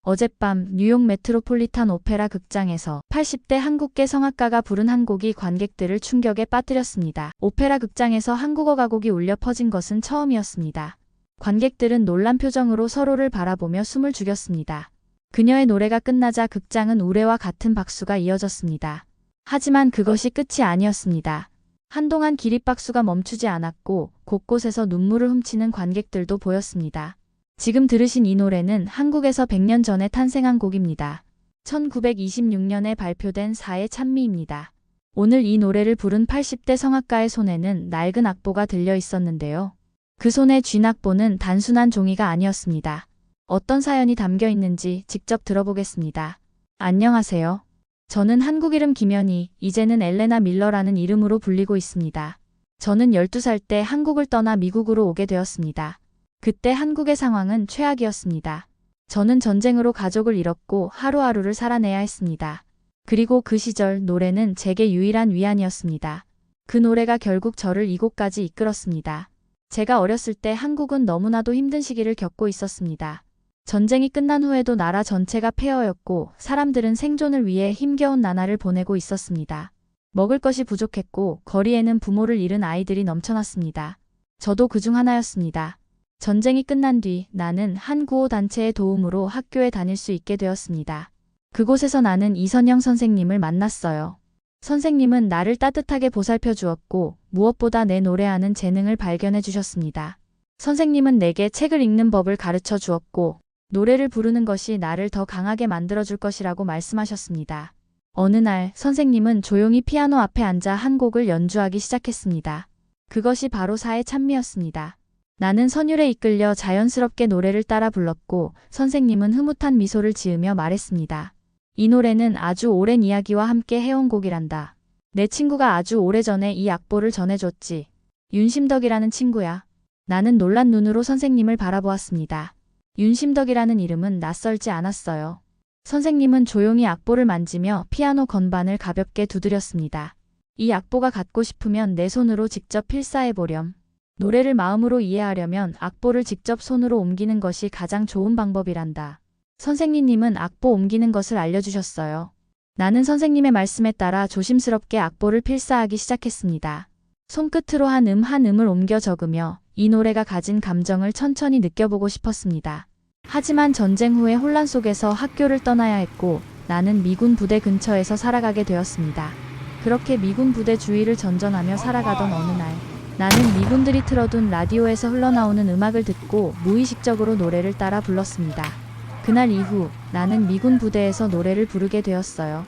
어젯밤 뉴욕 메트로폴리탄 오페라 극장에서 80대 한국계 성악가가 부른 한 곡이 관객들을 충격에 빠뜨렸습니다. 오페라 극장에서 한국어 가곡이 울려 퍼진 것은 처음이었습니다. 관객들은 놀란 표정으로 서로를 바라보며 숨을 죽였습니다. 그녀의 노래가 끝나자 극장은 우레와 같은 박수가 이어졌습니다. 하지만 그것이 끝이 아니었습니다. 한동안 기립박수가 멈추지 않았고 곳곳에서 눈물을 훔치는 관객들도 보였습니다. 지금 들으신 이 노래는 한국에서 100년 전에 탄생한 곡입니다. 1926년에 발표된 사의 찬미입니다. 오늘 이 노래를 부른 80대 성악가의 손에는 낡은 악보가 들려 있었는데요. 그 손에 쥔 악보는 단순한 종이가 아니었습니다. 어떤 사연이 담겨 있는지 직접 들어보겠습니다. 안녕하세요. 저는 한국 이름 김연희, 이제는 엘레나 밀러라는 이름으로 불리고 있습니다. 저는 12살 때 한국을 떠나 미국으로 오게 되었습니다. 그때 한국의 상황은 최악이었습니다. 저는 전쟁으로 가족을 잃었고 하루하루를 살아내야 했습니다. 그리고 그 시절 노래는 제게 유일한 위안이었습니다. 그 노래가 결국 저를 이곳까지 이끌었습니다. 제가 어렸을 때 한국은 너무나도 힘든 시기를 겪고 있었습니다. 전쟁이 끝난 후에도 나라 전체가 폐허였고 사람들은 생존을 위해 힘겨운 나날을 보내고 있었습니다. 먹을 것이 부족했고 거리에는 부모를 잃은 아이들이 넘쳐났습니다. 저도 그중 하나였습니다. 전쟁이 끝난 뒤 나는 한 구호단체의 도움으로 학교에 다닐 수 있게 되었습니다. 그곳에서 나는 이선영 선생님을 만났어요. 선생님은 나를 따뜻하게 보살펴 주었고 무엇보다 내 노래하는 재능을 발견해 주셨습니다. 선생님은 내게 책을 읽는 법을 가르쳐 주었고 노래를 부르는 것이 나를 더 강하게 만들어줄 것이라고 말씀하셨습니다. 어느 날 선생님은 조용히 피아노 앞에 앉아 한 곡을 연주하기 시작했습니다. 그것이 바로 사의 찬미였습니다. 나는 선율에 이끌려 자연스럽게 노래를 따라 불렀고 선생님은 흐뭇한 미소를 지으며 말했습니다. 이 노래는 아주 오랜 이야기와 함께 해온 곡이란다. 내 친구가 아주 오래전에 이 악보를 전해줬지. 윤심덕이라는 친구야. 나는 놀란 눈으로 선생님을 바라보았습니다. 윤심덕이라는 이름은 낯설지 않았어요. 선생님은 조용히 악보를 만지며 피아노 건반을 가볍게 두드렸습니다. 이 악보가 갖고 싶으면 내 손으로 직접 필사해보렴. 노래를 마음으로 이해하려면 악보를 직접 손으로 옮기는 것이 가장 좋은 방법이란다. 선생님은 악보 옮기는 것을 알려주셨어요. 나는 선생님의 말씀에 따라 조심스럽게 악보를 필사하기 시작했습니다. 손끝으로 한 음을 옮겨 적으며 이 노래가 가진 감정을 천천히 느껴보고 싶었습니다. 하지만 전쟁 후의 혼란 속에서 학교를 떠나야 했고 나는 미군 부대 근처에서 살아가게 되었습니다. 그렇게 미군 부대 주위를 전전하며 살아가던 어느 날 나는 미군들이 틀어둔 라디오에서 흘러나오는 음악을 듣고 무의식적으로 노래를 따라 불렀습니다. 그날 이후 나는 미군 부대에서 노래를 부르게 되었어요.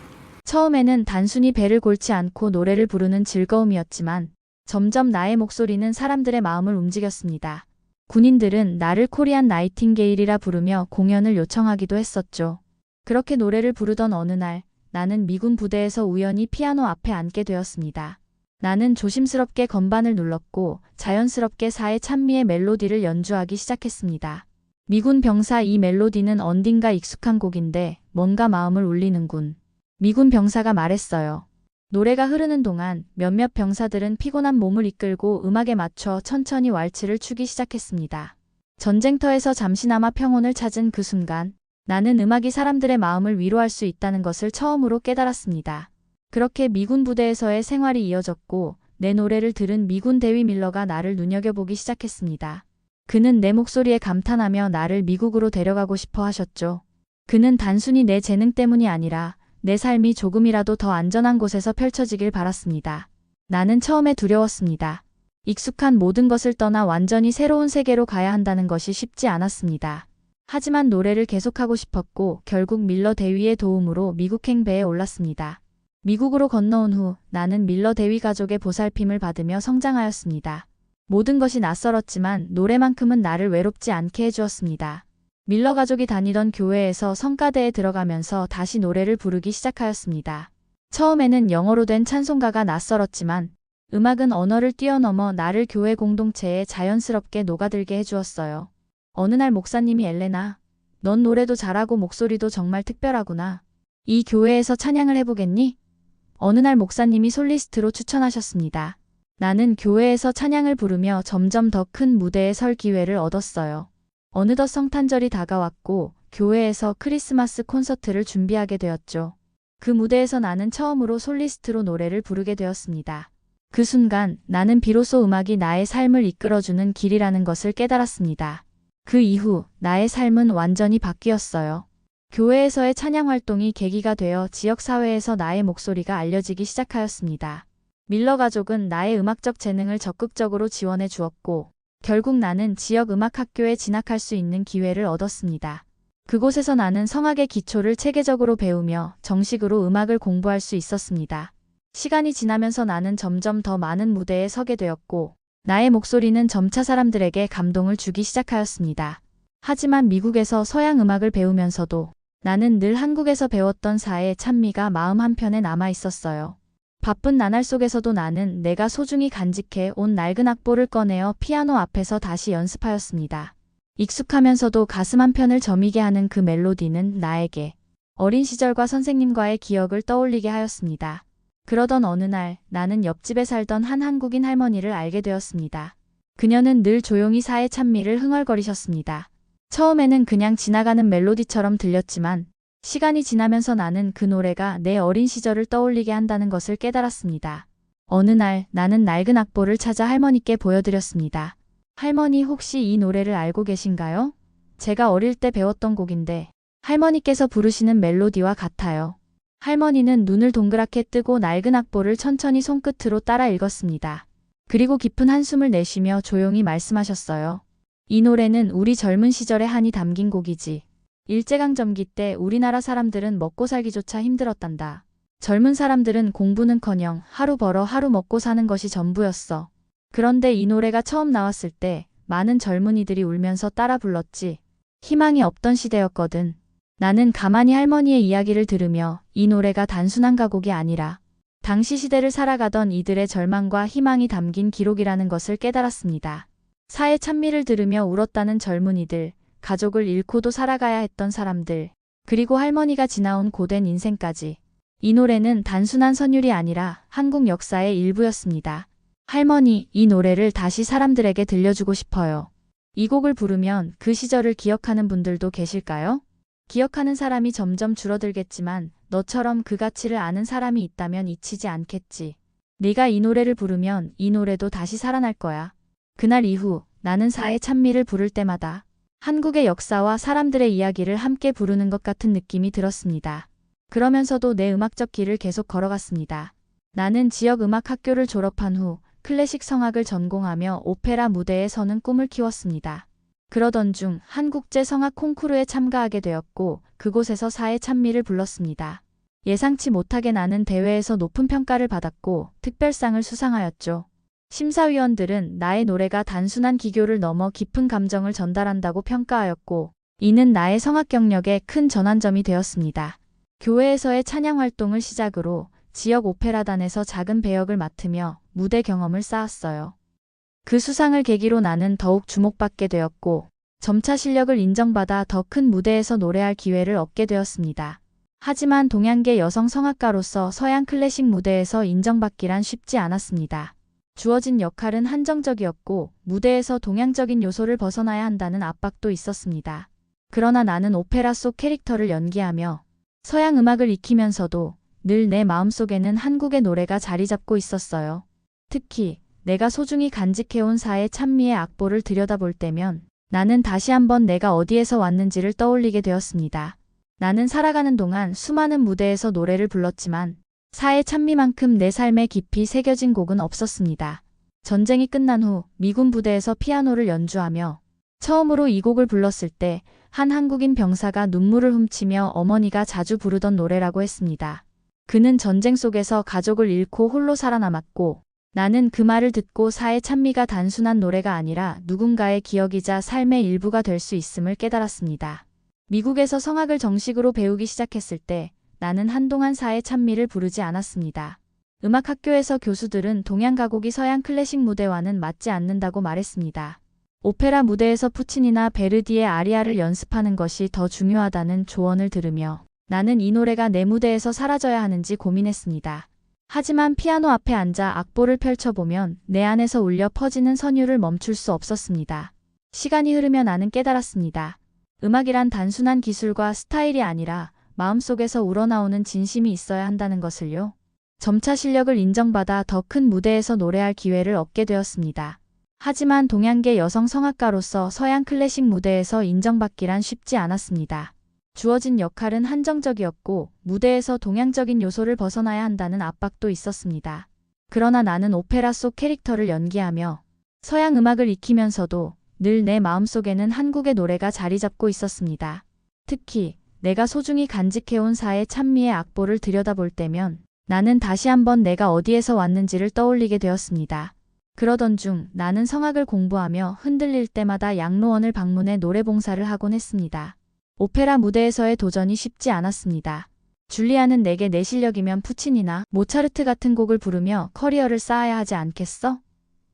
처음에는 단순히 배를 골지 않고 노래를 부르는 즐거움이었지만 점점 나의 목소리는 사람들의 마음을 움직였습니다. 군인들은 나를 코리안 나이팅게일이라 부르며 공연을 요청하기도 했었죠. 그렇게 노래를 부르던 어느 날 나는 미군 부대에서 우연히 피아노 앞에 앉게 되었습니다. 나는 조심스럽게 건반을 눌렀고 자연스럽게 사의 찬미의 멜로디를 연주하기 시작했습니다. 미군 병사 이 멜로디는 언딘가 익숙한 곡인데 뭔가 마음을 울리는군. 미군 병사가 말했어요. 노래가 흐르는 동안 몇몇 병사들은 피곤한 몸을 이끌고 음악에 맞춰 천천히 왈츠를 추기 시작했습니다. 전쟁터에서 잠시나마 평온을 찾은 그 순간 나는 음악이 사람들의 마음을 위로할 수 있다는 것을 처음으로 깨달았습니다. 그렇게 미군 부대에서의 생활이 이어졌고 내 노래를 들은 미군 대위 밀러가 나를 눈여겨보기 시작했습니다. 그는 내 목소리에 감탄하며 나를 미국으로 데려가고 싶어 하셨죠. 그는 단순히 내 재능 때문이 아니라 내 삶이 조금이라도 더 안전한 곳에서 펼쳐지길 바랐습니다. 나는 처음에 두려웠습니다. 익숙한 모든 것을 떠나 완전히 새로운 세계로 가야 한다는 것이 쉽지 않았습니다. 하지만 노래를 계속하고 싶었고 결국 밀러 대위의 도움으로 미국행 배에 올랐습니다. 미국으로 건너온 후 나는 밀러 대위 가족의 보살핌을 받으며 성장하였습니다. 모든 것이 낯설었지만 노래만큼은 나를 외롭지 않게 해주었습니다. 밀러 가족이 다니던 교회에서 성가대에 들어가면서 다시 노래를 부르기 시작하였습니다. 처음에는 영어로 된 찬송가가 낯설었지만 음악은 언어를 뛰어넘어 나를 교회 공동체에 자연스럽게 녹아들게 해주었어요. 어느 날 목사님이 엘레나, 넌 노래도 잘하고 목소리도 정말 특별하구나. 이 교회에서 찬양을 해보겠니? 어느 날 목사님이 솔리스트로 추천하셨습니다. 나는 교회에서 찬양을 부르며 점점 더 큰 무대에 설 기회를 얻었어요. 어느덧 성탄절이 다가왔고 교회에서 크리스마스 콘서트를 준비하게 되었죠. 그 무대에서 나는 처음으로 솔리스트로 노래를 부르게 되었습니다. 그 순간 나는 비로소 음악이 나의 삶을 이끌어주는 길이라는 것을 깨달았습니다. 그 이후 나의 삶은 완전히 바뀌었어요. 교회에서의 찬양 활동이 계기가 되어 지역사회에서 나의 목소리가 알려지기 시작하였습니다. 밀러 가족은 나의 음악적 재능을 적극적으로 지원해 주었고, 결국 나는 지역 음악학교에 진학할 수 있는 기회를 얻었습니다. 그곳에서 나는 성악의 기초를 체계적으로 배우며 정식으로 음악을 공부할 수 있었습니다. 시간이 지나면서 나는 점점 더 많은 무대에 서게 되었고, 나의 목소리는 점차 사람들에게 감동을 주기 시작하였습니다. 하지만 미국에서 서양 음악을 배우면서도 나는 늘 한국에서 배웠던 사의 찬미가 마음 한편에 남아 있었어요. 바쁜 나날 속에서도 나는 내가 소중히 간직해 온 낡은 악보를 꺼내어 피아노 앞에서 다시 연습하였습니다. 익숙하면서도 가슴 한편을 저미게 하는 그 멜로디는 나에게 어린 시절과 선생님과의 기억을 떠올리게 하였습니다. 그러던 어느 날 나는 옆집에 살던 한 한국인 할머니를 알게 되었습니다. 그녀는 늘 조용히 사의 찬미를 흥얼거리셨습니다. 처음에는 그냥 지나가는 멜로디처럼 들렸지만 시간이 지나면서 나는 그 노래가 내 어린 시절을 떠올리게 한다는 것을 깨달았습니다. 어느 날 나는 낡은 악보를 찾아 할머니께 보여드렸습니다. 할머니, 혹시 이 노래를 알고 계신가요? 제가 어릴 때 배웠던 곡인데 할머니께서 부르시는 멜로디와 같아요. 할머니는 눈을 동그랗게 뜨고 낡은 악보를 천천히 손끝으로 따라 읽었습니다. 그리고 깊은 한숨을 내쉬며 조용히 말씀하셨어요. 이 노래는 우리 젊은 시절의 한이 담긴 곡이지. 일제강점기 때 우리나라 사람들은 먹고 살기조차 힘들었단다. 젊은 사람들은 공부는커녕 하루 벌어 하루 먹고 사는 것이 전부였어. 그런데 이 노래가 처음 나왔을 때 많은 젊은이들이 울면서 따라 불렀지. 희망이 없던 시대였거든. 나는 가만히 할머니의 이야기를 들으며 이 노래가 단순한 가곡이 아니라 당시 시대를 살아가던 이들의 절망과 희망이 담긴 기록이라는 것을 깨달았습니다. 사의 찬미를 들으며 울었다는 젊은이들, 가족을 잃고도 살아가야 했던 사람들, 그리고 할머니가 지나온 고된 인생까지. 이 노래는 단순한 선율이 아니라 한국 역사의 일부였습니다. 할머니, 이 노래를 다시 사람들에게 들려주고 싶어요. 이 곡을 부르면 그 시절을 기억하는 분들도 계실까요? 기억하는 사람이 점점 줄어들겠지만 너처럼 그 가치를 아는 사람이 있다면 잊히지 않겠지. 네가 이 노래를 부르면 이 노래도 다시 살아날 거야. 그날 이후 나는 사의 찬미를 부를 때마다 한국의 역사와 사람들의 이야기를 함께 부르는 것 같은 느낌이 들었습니다. 그러면서도 내 음악적 길을 계속 걸어갔습니다. 나는 지역 음악 학교를 졸업한 후 클래식 성악을 전공하며 오페라 무대에 서는 꿈을 키웠습니다. 그러던 중 한국제 성악 콩쿠르에 참가하게 되었고 그곳에서 사의 찬미를 불렀습니다. 예상치 못하게 나는 대회에서 높은 평가를 받았고 특별상을 수상하였죠. 심사위원들은 나의 노래가 단순한 기교를 넘어 깊은 감정을 전달한다고 평가하였고 이는 나의 성악 경력에 큰 전환점이 되었습니다. 교회에서의 찬양 활동을 시작으로 지역 오페라단에서 작은 배역을 맡으며 무대 경험을 쌓았어요. 그 수상을 계기로 나는 더욱 주목받게 되었고 점차 실력을 인정받아 더 큰 무대에서 노래할 기회를 얻게 되었습니다. 하지만 동양계 여성 성악가로서 서양 클래식 무대에서 인정받기란 쉽지 않았습니다. 주어진 역할은 한정적이었고 무대에서 동양적인 요소를 벗어나야 한다는 압박도 있었습니다. 그러나 나는 오페라 속 캐릭터를 연기하며 서양 음악을 익히면서도 늘 내 마음속에는 한국의 노래가 자리 잡고 있었어요. 특히 내가 소중히 간직해온 사의 찬미의 악보를 들여다볼 때면 나는 다시 한번 내가 어디에서 왔는지를 떠올리게 되었습니다. 나는 살아가는 동안 수많은 무대에서 노래를 불렀지만 사의 찬미만큼 내 삶에 깊이 새겨진 곡은 없었습니다. 전쟁이 끝난 후 미군 부대에서 피아노를 연주하며 처음으로 이 곡을 불렀을 때 한 한국인 병사가 눈물을 훔치며 어머니가 자주 부르던 노래라고 했습니다. 그는 전쟁 속에서 가족을 잃고 홀로 살아남았고 나는 그 말을 듣고 사의 찬미가 단순한 노래가 아니라 누군가의 기억이자 삶의 일부가 될 수 있음을 깨달았습니다. 미국에서 성악을 정식으로 배우기 시작했을 때 나는 한동안 사의 찬미를 부르지 않았습니다. 음악학교에서 교수들은 동양 가곡이 서양 클래식 무대와는 맞지 않는다고 말했습니다. 오페라 무대에서 푸치니나 베르디의 아리아를 연습하는 것이 더 중요하다는 조언을 들으며 나는 이 노래가 내 무대에서 사라져야 하는지 고민했습니다. 하지만 피아노 앞에 앉아 악보를 펼쳐보면 내 안에서 울려 퍼지는 선율을 멈출 수 없었습니다. 시간이 흐르며 나는 깨달았습니다. 음악이란 단순한 기술과 스타일이 아니라 마음속에서 우러나오는 진심이 있어야 한다는 것을요. 점차 실력을 인정받아 더 큰 무대에서 노래할 기회를 얻게 되었습니다. 하지만 동양계 여성 성악가로서 서양 클래식 무대에서 인정받기란 쉽지 않았습니다. 주어진 역할은 한정적이었고 무대에서 동양적인 요소를 벗어나야 한다는 압박도 있었습니다. 그러나 나는 오페라 속 캐릭터를 연기하며 서양 음악을 익히면서도 늘 내 마음속에는 한국의 노래가 자리 잡고 있었습니다. 특히 내가 소중히 간직해온 사의 찬미의 악보를 들여다볼 때면 나는 다시 한번 내가 어디에서 왔는지를 떠올리게 되었습니다. 그러던 중 나는 성악을 공부하며 흔들릴 때마다 양로원을 방문해 노래봉사를 하곤 했습니다. 오페라 무대에서의 도전이 쉽지 않았습니다. 줄리아는 내게 내 실력이면 푸치니나 모차르트 같은 곡을 부르며 커리어를 쌓아야 하지 않겠어?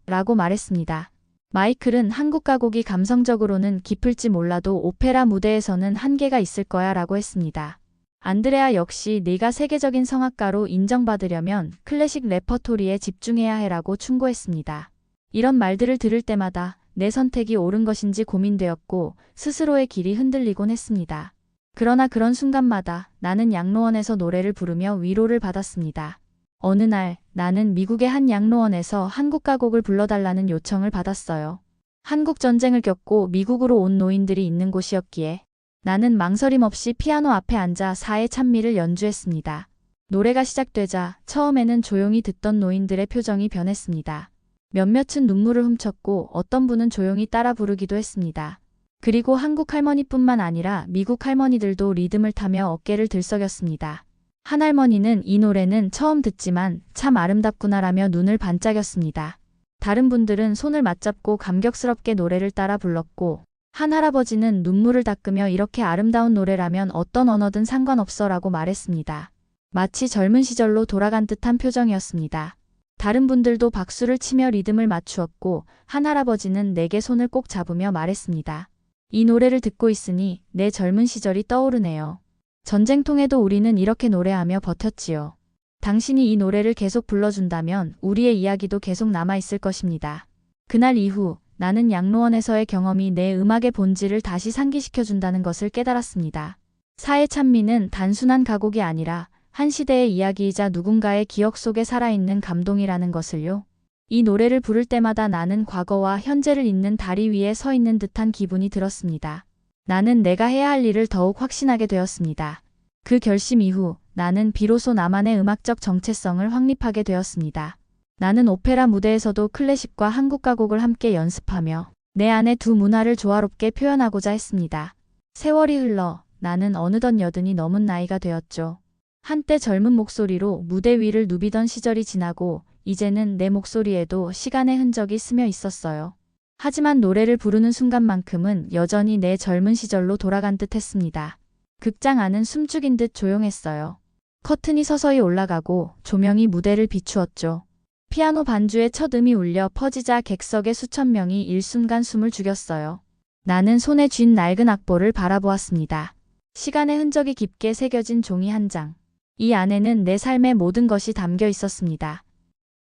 라고 말했습니다. 마이클은 한국 가곡이 감성적으로는 깊을지 몰라도 오페라 무대에서는 한계가 있을 거야 라고 했습니다. 안드레아 역시 네가 세계적인 성악가로 인정받으려면 클래식 레퍼토리에 집중해야 해라고 충고했습니다. 이런 말들을 들을 때마다 내 선택이 옳은 것인지 고민되었고 스스로의 길이 흔들리곤 했습니다. 그러나 그런 순간마다 나는 양로원에서 노래를 부르며 위로를 받았습니다. 어느 날 나는 미국의 한 양로원에서 한국 가곡을 불러달라는 요청을 받았어요. 한국 전쟁을 겪고 미국으로 온 노인들이 있는 곳이었기에 나는 망설임 없이 피아노 앞에 앉아 사의 찬미를 연주했습니다. 노래가 시작되자 처음에는 조용히 듣던 노인들의 표정이 변했습니다. 몇몇은 눈물을 훔쳤고 어떤 분은 조용히 따라 부르기도 했습니다. 그리고 한국 할머니뿐만 아니라 미국 할머니들도 리듬을 타며 어깨를 들썩였습니다. 한 할머니는 이 노래는 처음 듣지만 참 아름답구나라며 눈을 반짝였습니다. 다른 분들은 손을 맞잡고 감격스럽게 노래를 따라 불렀고 한 할아버지는 눈물을 닦으며 이렇게 아름다운 노래라면 어떤 언어든 상관없어라고 말했습니다. 마치 젊은 시절로 돌아간 듯한 표정이었습니다. 다른 분들도 박수를 치며 리듬을 맞추었고 한 할아버지는 내게 손을 꼭 잡으며 말했습니다. 이 노래를 듣고 있으니 내 젊은 시절이 떠오르네요. 전쟁통에도 우리는 이렇게 노래하며 버텼지요. 당신이 이 노래를 계속 불러준다면 우리의 이야기도 계속 남아있을 것입니다. 그날 이후 나는 양로원에서의 경험이 내 음악의 본질을 다시 상기시켜준다는 것을 깨달았습니다. 사의 찬미는 단순한 가곡이 아니라 한 시대의 이야기이자 누군가의 기억 속에 살아있는 감동이라는 것을요. 이 노래를 부를 때마다 나는 과거와 현재를 잇는 다리 위에 서 있는 듯한 기분이 들었습니다. 나는 내가 해야 할 일을 더욱 확신하게 되었습니다. 그 결심 이후 나는 비로소 나만의 음악적 정체성을 확립하게 되었습니다. 나는 오페라 무대에서도 클래식과 한국 가곡을 함께 연습하며 내 안의 두 문화를 조화롭게 표현하고자 했습니다. 세월이 흘러 나는 어느덧 여든이 넘은 나이가 되었죠. 한때 젊은 목소리로 무대 위를 누비던 시절이 지나고 이제는 내 목소리에도 시간의 흔적이 스며 있었어요. 하지만 노래를 부르는 순간만큼은 여전히 내 젊은 시절로 돌아간 듯 했습니다. 극장 안은 숨죽인 듯 조용했어요. 커튼이 서서히 올라가고 조명이 무대를 비추었죠. 피아노 반주의 첫 음이 울려 퍼지자 객석의 수천 명이 일순간 숨을 죽였어요. 나는 손에 쥔 낡은 악보를 바라보았습니다. 시간의 흔적이 깊게 새겨진 종이 한 장. 이 안에는 내 삶의 모든 것이 담겨 있었습니다.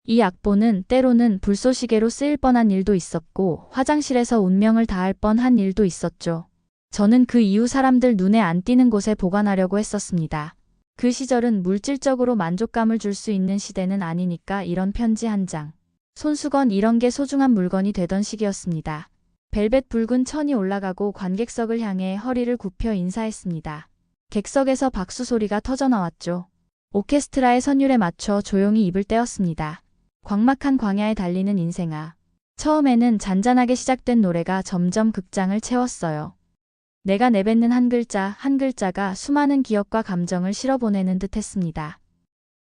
이 악보는 때로는 불쏘시개로 쓰일 뻔한 일도 있었고 화장실에서 운명을 다할 뻔한 일도 있었죠. 저는 그 이후 사람들 눈에 안 띄는 곳에 보관하려고 했었습니다. 그 시절은 물질적으로 만족감을 줄 수 있는 시대는 아니니까 이런 편지 한 장, 손수건 이런 게 소중한 물건이 되던 시기였습니다. 벨벳 붉은 천이 올라가고 관객석을 향해 허리를 굽혀 인사했습니다. 객석에서 박수 소리가 터져나왔죠. 오케스트라의 선율에 맞춰 조용히 입을 떼었습니다. 광막한 광야에 달리는 인생아. 처음에는 잔잔하게 시작된 노래가 점점 극장을 채웠어요. 내가 내뱉는 한 글자 한 글자가 수많은 기억과 감정을 실어보내는 듯 했습니다.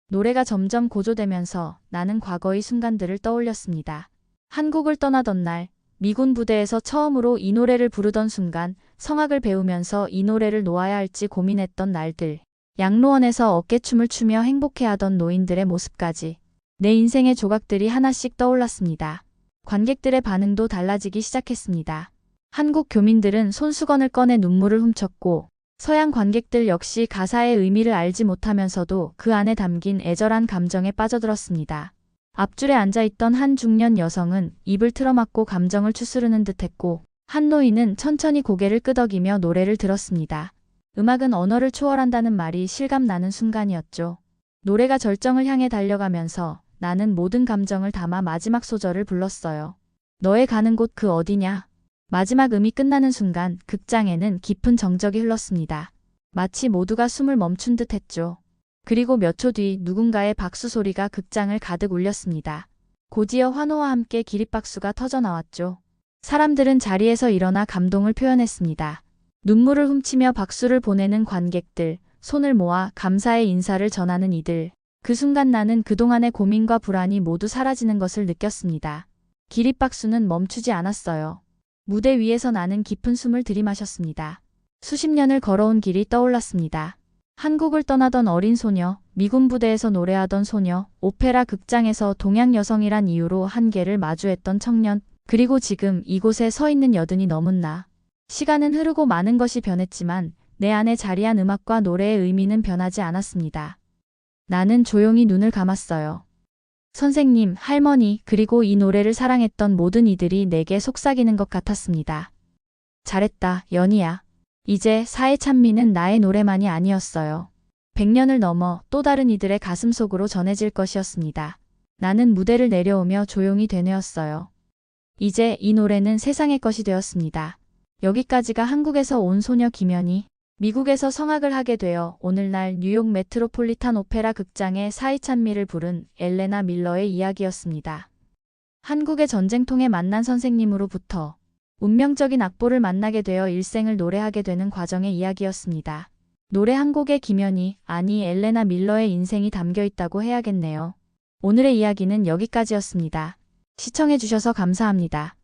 노래가 점점 고조되면서 나는 과거의 순간들을 떠올렸습니다. 한국을 떠나던 날, 미군 부대에서 처음으로 이 노래를 부르던 순간, 성악을 배우면서 이 노래를 놓아야 할지 고민했던 날들, 양로원에서 어깨춤을 추며 행복해하던 노인들의 모습까지 내 인생의 조각들이 하나씩 떠올랐습니다. 관객들의 반응도 달라지기 시작했습니다. 한국 교민들은 손수건을 꺼내 눈물을 훔쳤고 서양 관객들 역시 가사의 의미를 알지 못하면서도 그 안에 담긴 애절한 감정에 빠져들었습니다. 앞줄에 앉아있던 한 중년 여성은 입을 틀어막고 감정을 추스르는 듯했고 한 노인은 천천히 고개를 끄덕이며 노래를 들었습니다. 음악은 언어를 초월한다는 말이 실감나는 순간이었죠. 노래가 절정을 향해 달려가면서 나는 모든 감정을 담아 마지막 소절을 불렀어요. 너의 가는 곳 그 어디냐? 마지막 음이 끝나는 순간 극장에는 깊은 정적이 흘렀습니다. 마치 모두가 숨을 멈춘 듯 했죠. 그리고 몇 초 뒤 누군가의 박수 소리가 극장을 가득 울렸습니다. 고지여 환호와 함께 기립박수가 터져 나왔죠. 사람들은 자리에서 일어나 감동을 표현했습니다. 눈물을 훔치며 박수를 보내는 관객들, 손을 모아 감사의 인사를 전하는 이들. 그 순간 나는 그동안의 고민과 불안이 모두 사라지는 것을 느꼈습니다. 기립박수는 멈추지 않았어요. 무대 위에서 나는 깊은 숨을 들이마셨습니다. 수십 년을 걸어온 길이 떠올랐습니다. 한국을 떠나던 어린 소녀, 미군 부대에서 노래하던 소녀, 오페라 극장에서 동양 여성이란 이유로 한계를 마주했던 청년, 그리고 지금 이곳에 서 있는 여든이 너문 나. 시간은 흐르고 많은 것이 변했지만 내 안에 자리한 음악과 노래의 의미는 변하지 않았습니다. 나는 조용히 눈을 감았어요. 선생님, 할머니, 그리고 이 노래를 사랑했던 모든 이들이 내게 속삭이는 것 같았습니다. 잘했다, 연희야. 이제 사회 찬미는 나의 노래만이 아니었어요. 100년을 넘어 또 다른 이들의 가슴 속으로 전해질 것이었습니다. 나는 무대를 내려오며 조용히 되뇌었어요. 이제 이 노래는 세상의 것이 되었습니다. 여기까지가 한국에서 온 소녀 김연희, 미국에서 성악을 하게 되어 오늘날 뉴욕 메트로폴리탄 오페라 극장의 사이찬미를 부른 엘레나 밀러의 이야기였습니다. 한국의 전쟁통에 만난 선생님으로부터 운명적인 악보를 만나게 되어 일생을 노래하게 되는 과정의 이야기였습니다. 노래 한 곡에 김연희, 아니 엘레나 밀러의 인생이 담겨 있다고 해야겠네요. 오늘의 이야기는 여기까지였습니다. 시청해주셔서 감사합니다.